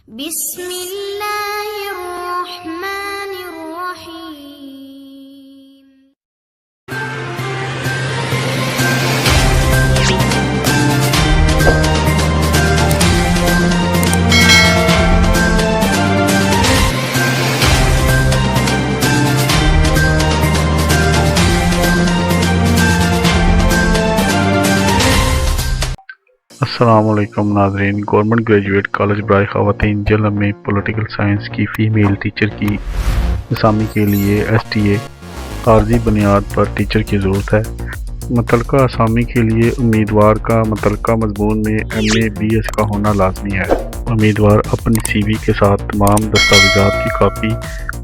بسم اللہ الرحمن الرحیم۔ السلام علیکم ناظرین، گورنمنٹ گریجوایٹ کالج برائے خواتین جہلم میں پولیٹیکل سائنس کی فیمیل ٹیچر کی اسامی کے لیے H.T.A عارضی بنیاد پر ٹیچر کی ضرورت ہے۔ متعلقہ اسامی کے لیے امیدوار کا متعلقہ مضمون میں MA BS کا ہونا لازمی ہے۔ امیدوار اپنی CV کے ساتھ تمام دستاویزات کی کاپی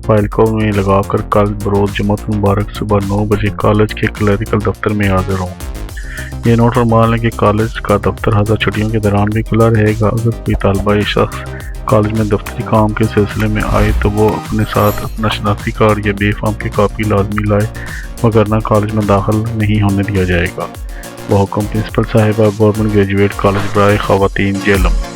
فائل کو میں لگا کر کل بروز جمعہ مبارک صبح 9 بجے کالج کے کلریکل دفتر میں حاضر ہوں۔ یہ نوٹ فرما لیں کہ کالج کا دفتر ہزار چھٹیوں کے دوران بھی کھلا رہے گا۔ اگر کوئی طالبہ شخص کالج میں دفتری کام کے سلسلے میں آئے تو وہ اپنے ساتھ اپنا شناختی کارڈ یا بے فارم کی کاپی لازمی لائے، وغیرہ کالج میں داخل نہیں ہونے دیا جائے گا۔ بحکم پرنسپل صاحبہ، گورنمنٹ گریجویٹ کالج برائے خواتین جہلم۔